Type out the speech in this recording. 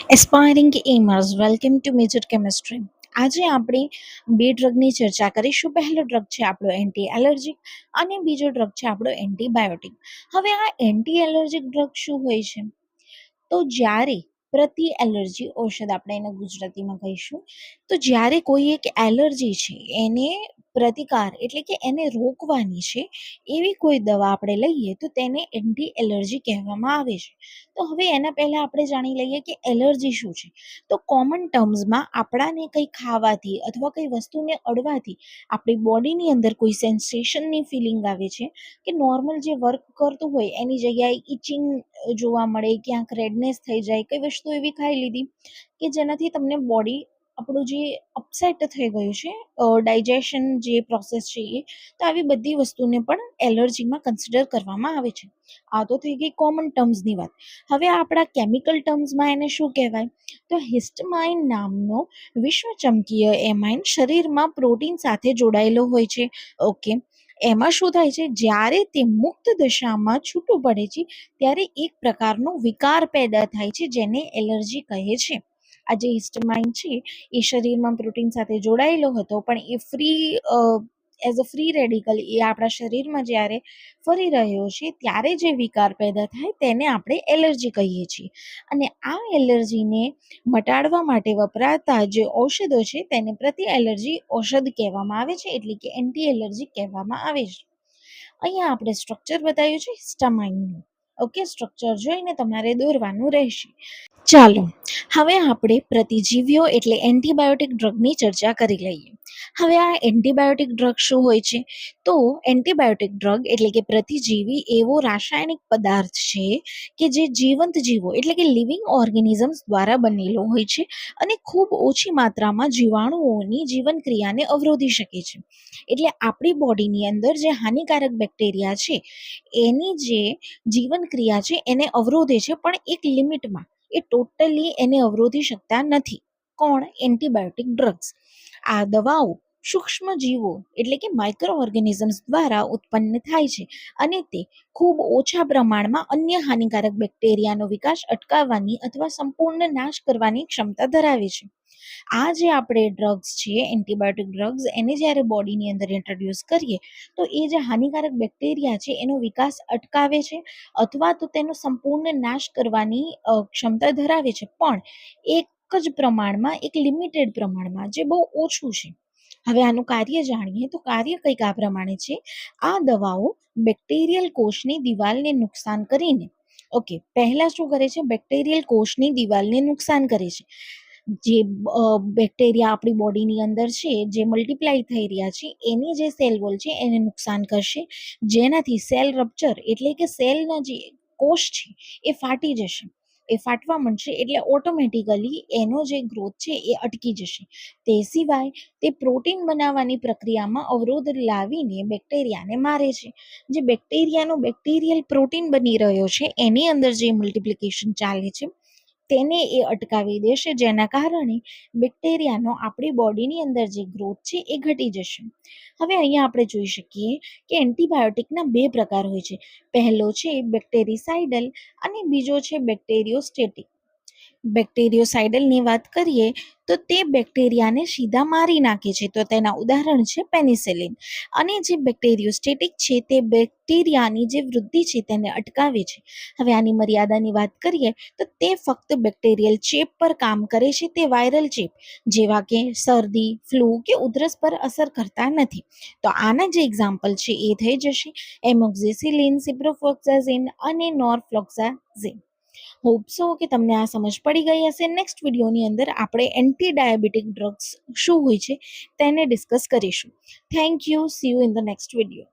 Aspiring aimers welcome to major chemistry. આજે આપણે બે ડ્રગની ચર્ચા કરીશું. પહેલો ડ્રગ છે આપણો એન્ટી એલર્જીક અને બીજો ડ્રગ છે આપણો એન્ટીબાયોટિક. હવે આ એન્ટી એલર્જીક ડ્રગ શું હોય છે? તો જ્યારે પ્રતિ એલર્જી ઔષધ આપણે એને ગુજરાતીમાં કહીશું, તો જ્યારે કોઈ એક એલર્જી છે એને પ્રતિકાર એટલે કે એને રોકવાની છે એવી કોઈ દવા આપણે લઈએ તો તેને એન્ટી એલર્જી કહેવામાં આવે છે. તો હવે એના પહેલા આપણે જાણી લઈએ કે એલર્જી શું છે. તો કોમન ટર્મ્સમાં આપણાને કંઈ ખાવાથી અથવા કઈ વસ્તુને અડવાથી આપણી બોડીની અંદર કોઈ સેન્સેશનની ફિલિંગ આવે છે કે નોર્મલ જે વર્ક કરતું હોય એની જગ્યાએ ઇચિંગ જોવા મળે, ક્યાંક રેડનેસ થઈ જાય, કઈ વસ્તુ એવી ખાઈ લીધી કે જેનાથી તમને બોડી આપણું જે અપસેટ થઈ ગયું છે, ડાયજેશન જે પ્રોસેસ છે એ, તો આવી બધી વસ્તુને પણ એલર્જીમાં કન્સિડર કરવામાં આવે છે. આ તો થઈ ગઈ કોમન ટર્મ્સની વાત. હવે આપણા કેમિકલ ટર્મ્સમાં એને શું કહેવાય? તો હિસ્ટમાઇન નામનો વિશ્વચમકીય એમાઇન શરીરમાં પ્રોટીન સાથે જોડાયેલો હોય છે. ઓકે, એમાં શું થાય છે, જ્યારે તે મુક્ત દશામાં છૂટું પડે છે ત્યારે એક પ્રકારનો વિકાર પેદા થાય છે જેને એલર્જી કહે છે. આ જે હિસ્ટમાઇન છે એ શરીરમાં પ્રોટીન સાથે જોડાયેલો હતો, પણ એ એઝ અ ફ્રી રેડિકલ એ આપણા શરીરમાં જ્યારે ફરી રહ્યો છે ત્યારે જે વિકાર પેદા થાય તેને આપણે એલર્જી કહીએ છીએ. અને આ એલર્જીને મટાડવા માટે વપરાતા જે ઔષધો છે તેને પ્રતિ એલર્જી ઔષધ કહેવામાં આવે છે, એટલે કે એન્ટી એલર્જી કહેવામાં આવે છે. અહીંયા આપણે સ્ટ્રક્ચર બતાવ્યું છે હિસ્ટામાઇનનું. ઓકે, સ્ટ્રક્ચર જોઈને તમારે દોરવાનું રહેશે. ચાલો હવે આપણે પ્રતિજીવીઓ એટલે એન્ટીબાયોટિક ડ્રગની ચર્ચા કરી લઈએ. હવે આ એન્ટીબાયોટિક ડ્રગ શું હોય છે? તો એન્ટીબાયોટિક ડ્રગ એટલે કે પ્રતિજીવી એવો રાસાયણિક પદાર્થ છે કે જે જીવંત જીવો એટલે કે લિવિંગ ઓર્ગેનિઝમ્સ દ્વારા બનેલો હોય છે અને ખૂબ ઓછી માત્રામાં જીવાણુઓની જીવન ક્રિયાને અવરોધી શકે છે. એટલે આપણી બોડીની અંદર જે હાનિકારક બેક્ટેરિયા છે એની જે જીવન ક્રિયા છે એને અવરોધે છે, પણ એક લિમિટમાં. એ ટોટલી એને અવરોધી શકતા નથી. કોણ? Antibiotic drugs. આ દવાઓ સૂક્ષ્મ જીવો એટલે કે માઇક્રો ઓર્ગેનિઝમ્સ દ્વારા ઉત્પન્ન થાય છે અને તે ખૂબ ઓછા પ્રમાણમાં અન્ય હાનિકારક બેક્ટેરિયાનો વિકાસ અટકાવવાની અથવા સંપૂર્ણ નાશ કરવાની ક્ષમતા ધરાવે છે. આ જે આપણે ડ્રગ્સ છે એન્ટીબાયોટિક ડ્રગ્સ, એને જ્યારે બોડીની અંદર ઇન્ટ્રોડ્યુસ કરીએ તો એ જે હાનિકારક બેક્ટેરિયા છે એનો વિકાસ અટકાવે છે અથવા તો તેનો સંપૂર્ણ નાશ કરવાની ક્ષમતા ધરાવે છે, પણ એક જ પ્રમાણમાં, એક લિમિટેડ પ્રમાણમાં, જે બહુ ઓછું છે. હવે આનું કાર્ય જાણીએ તો કાર્ય કંઈક આ પ્રમાણે છે. આ દવાઓ બેક્ટેરિયલ કોષની દિવાલને નુકસાન કરીને, ઓકે, પહેલા શું કરે છે? બેક્ટેરિયલ કોષની દિવાલને નુકસાન કરે છે. જે બેક્ટેરિયા આપણી બોડીની અંદર છે જે મલ્ટીપ્લાય થઈ રહ્યા છે એની જે સેલ વોલ છે એને નુકસાન કરશે, જેનાથી સેલ રપ્ચર એટલે કે સેલના જે કોષ છે એ ફાટી જશે. એ ફાટવા માંડશે એટલે ઓટોમેટિકલી એનો જે ગ્રોથ છે એ અટકી જશે. તે સિવાય તે પ્રોટીન બનાવવાની પ્રક્રિયામાં અવરોધ લાવીને બેક્ટેરિયાને મારે છે. જે બેક્ટેરિયાનો બેક્ટેરિયલ પ્રોટીન બની રહ્યો છે એની અંદર જે મલ્ટિપ્લિકેશન ચાલે છે તેને એ અટકાવી દેશે, જેના કારણે બેક્ટેરિયાનો આપણી બોડીની અંદર જે ગ્રોથ છે એ ઘટી જશે. હવે અહીંયા આપણે જોઈ શકીએ કે એન્ટીબાયોટિકના બે પ્રકાર હોય છે. પહેલો છે બેક્ટેરિસાઇડલ અને બીજો છે બેક્ટેરિયોસ્ટેટિક. બેક્ટેરિયોસાઇડલની વાત કરીએ તો તે બેક્ટેરિયાને સીધા મારી નાખે છે, તો તેના ઉદાહરણ છે પેનિસિલિન. અને જે બેક્ટેરિયોસ્ટેટિક છે તે બેક્ટેરિયાની જે વૃદ્ધિ છે તેને અટકાવે છે. હવે આની મર્યાદાની વાત કરીએ તો તે ફક્ત બેક્ટેરિયલ ચેપ પર કામ કરે છે, તે વાયરલ ચેપ જેવા કે શરદી, ફ્લૂ કે ઉધરસ પર અસર કરતા નથી. તો આના જે એક્ઝામ્પલ છે એ થઈ જશે એમોક્ઝિસિલિન, સિપ્રોફ્લોક્સાસિન અને નોરફ્લોક્સાસિન. હોપ સો કે તમને આ સમજ પડી ગઈ હશે. નેક્સ્ટ વિડીયોની અંદર આપણે એન્ટી ડાયાબિટીક ડ્રગ્સ શું હોય છે તેને ડિસ્કસ કરીશું. Thank you. C you in the next video.